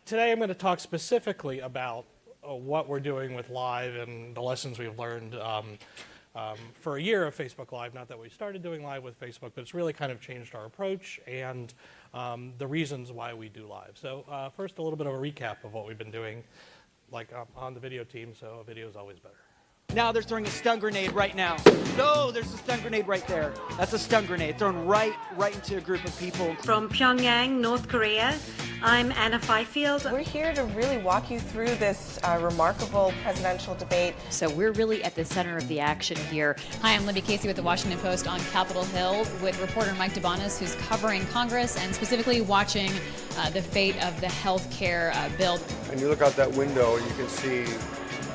Today I'm going to talk specifically about what we're doing with Live and the lessons we've learned for a year of Facebook Live. Not that we started doing Live with Facebook, but it's really kind of changed our approach and the reasons why we do Live. So first, a little bit of a recap of what we've been doing, like on the video team, so a video is always better. Now they're throwing a stun grenade right now. No, there's a stun grenade right there. That's a stun grenade thrown right into a group of people. From Pyongyang, North Korea, I'm Anna Fifield. We're here to really walk you through this remarkable presidential debate. So we're really at the center of the action here. Hi, I'm Libby Casey with the Washington Post on Capitol Hill with reporter Mike DeBonis, who's covering Congress and specifically watching the fate of the health care bill. And you look out that window and you can see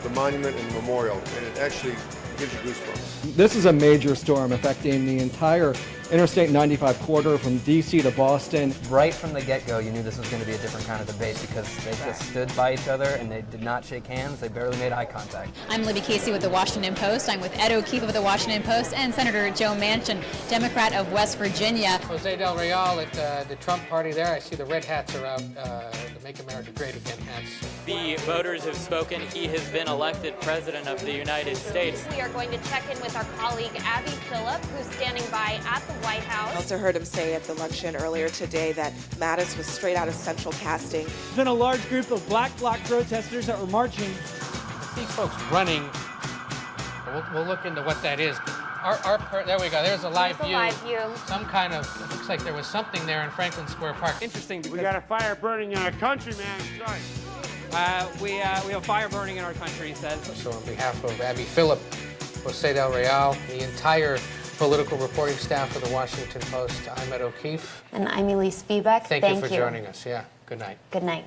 the monument and the memorial, and it actually gives you goosebumps. This is a major storm affecting the entire Interstate 95 corridor from D.C. to Boston. Right from the get-go, you knew this was going to be a different kind of debate because they just stood by each other and they did not shake hands. They barely made eye contact. I'm Libby Casey with the Washington Post. I'm with Ed O'Keefe of the Washington Post and Senator Joe Manchin, Democrat of West Virginia. Jose Del Real at the Trump party there. I see the red hats are out, the Make America Great Again hats. The voters have spoken. He has been elected President of the United States. We are going to check in with our colleague Abby Phillip, who's standing by at the White House. I also heard him say at the luncheon earlier today that Mattis was straight out of Central Casting. There's been a large group of Black Bloc protesters that were marching. These folks running, we'll look into what that is. There we go, there's a live view. Some kind of, it looks like there was something there in Franklin Square Park. Interesting. We got a fire burning in our country, man. We have fire burning in our country, he says. So on behalf of Abby Phillip, Jose Del Real, the entire political reporting staff of the Washington Post, I'm Ed O'Keefe. And I'm Elise Biebeck. Thank you for joining us. Yeah, good night. Good night.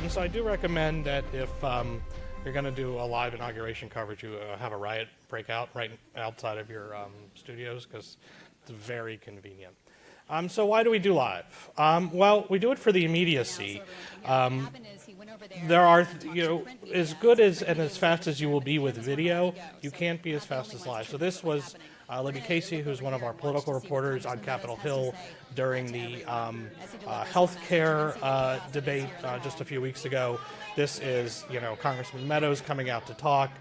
So I do recommend that if you're going to do a live inauguration coverage, you have a riot breakout right outside of your studios because it's very convenient. So why do we do live? Well, we do it for the immediacy. There are, as good as and as fast as you will be with video, you can't be as fast as live. So this was Libby Casey, who's one of our political reporters on Capitol Hill during the health care debate just a few weeks ago. This is, Congressman Meadows coming out to talk.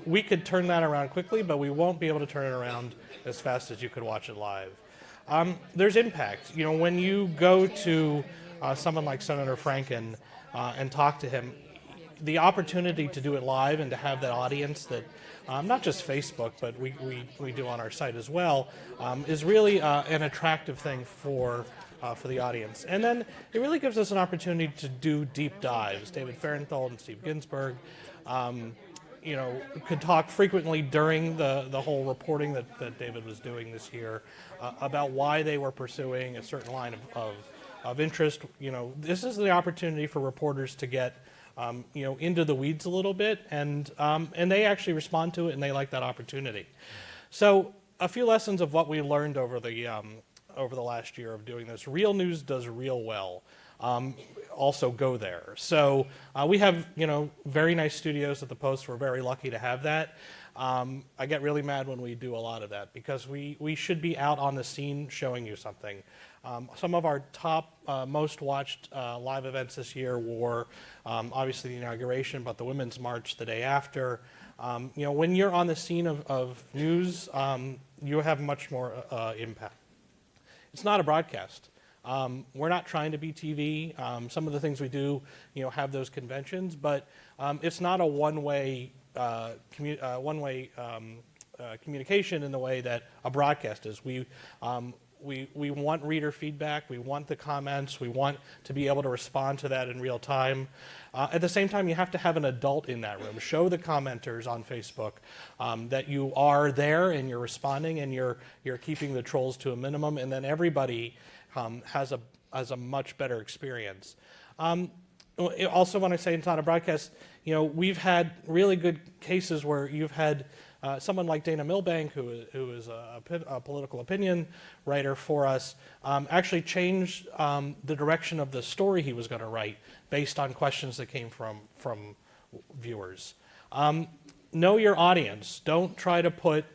We could turn that around quickly, but we won't be able to turn it around as fast as you could watch it live. There's impact. When you go to someone like Senator Franken and talk to him, the opportunity to do it live and to have that audience that not just Facebook, but we do on our site as well, is really an attractive thing for the audience. And then it really gives us an opportunity to do deep dives. David Fahrenthold and Steve Ginsburg could talk frequently during the whole reporting that David was doing this year about why they were pursuing a certain line of interest. This is the opportunity for reporters to get into the weeds a little bit, and they actually respond to it, and they like that opportunity. So a few lessons of what we learned over the last year of doing this. Real news does real well. Also go there. So we have, very nice studios at the Post. We're very lucky to have that. I get really mad when we do a lot of that because we should be out on the scene showing you something. Some of our top most watched live events this year were obviously the inauguration, but the Women's March the day after. When you're on the scene of news, you have much more impact. It's not a broadcast. We're not trying to be TV. Some of the things we do, have those conventions, but it's not a one-way communication in the way that a broadcast is. We want reader feedback. We want the comments. We want to be able to respond to that in real time. At the same time, you have to have an adult in that room. Show the commenters on Facebook that you are there and you're responding and you're keeping the trolls to a minimum, and then everybody has a much better experience. Also, when I say it's not a broadcast, we've had really good cases where you've had someone like Dana Milbank, who is a political opinion writer for us, actually changed the direction of the story he was going to write based on questions that came from viewers. Know your audience. Don't try to put,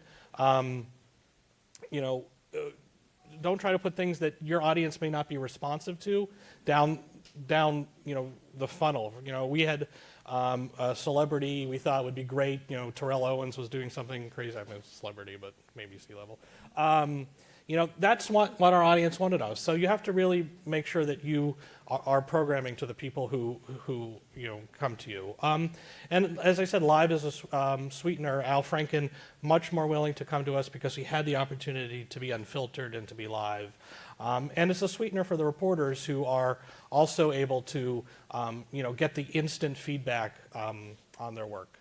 don't try to put things that your audience may not be responsive to down down, the funnel. We had a celebrity we thought would be great. Terrell Owens was doing something crazy. I mean, it's a celebrity, but maybe C-level. That's what our audience wanted of us. So you have to really make sure that you are programming to the people who come to you. And as I said, live is a sweetener. Al Franken, much more willing to come to us because he had the opportunity to be unfiltered and to be live. And it's a sweetener for the reporters who are also able to, get the instant feedback on their work.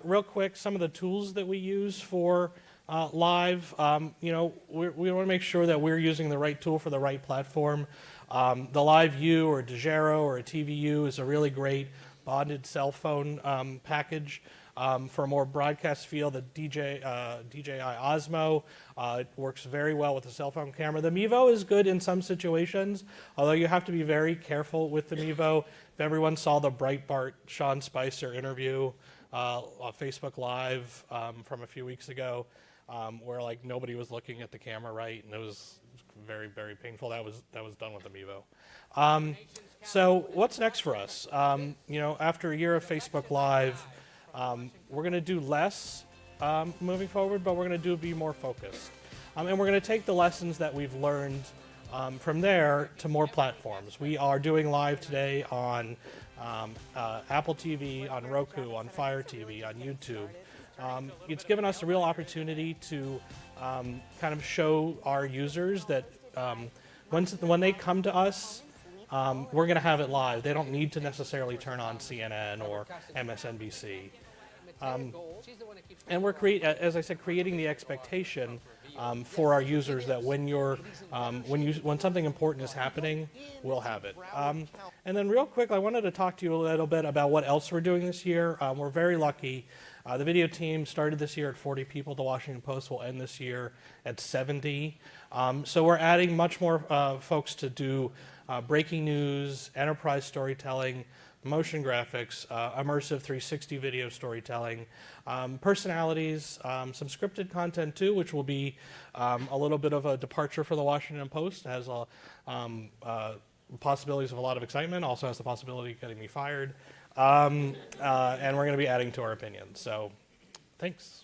Real quick, some of the tools that we use for live, we want to make sure that we're using the right tool for the right platform. The Live View or Dejero or a TVU is a really great bonded cell phone package. For a more broadcast feel, the DJI Osmo works very well with the cell phone camera. The Mevo is good in some situations, although you have to be very careful with the Mevo. If everyone saw the Breitbart Sean Spicer interview on Facebook Live from a few weeks ago, where nobody was looking at the camera right, and it was very, very painful. That was done with the Mevo. So what's next for us? After a year of Facebook Live, we're going to do less moving forward, but we're going to be more focused. And we're going to take the lessons that we've learned from there to more platforms. We are doing live today on Apple TV, on Roku, on Fire TV, on YouTube. It's given us a real opportunity to kind of show our users that when they come to us, we're going to have it live. They don't need to necessarily turn on CNN or MSNBC. And we're as I said, creating the expectation for our users that when something important is happening, we'll have it. And then real quick, I wanted to talk to you a little bit about what else we're doing this year. We're very lucky. The video team started this year at 40 people. The Washington Post will end this year at 70. So we're adding much more folks to do breaking news, enterprise storytelling, motion graphics, immersive 360 video storytelling, personalities, some scripted content too, which will be a little bit of a departure for the Washington Post. It has possibilities of a lot of excitement, also has the possibility of getting me fired. And we're going to be adding to our opinions. So, thanks.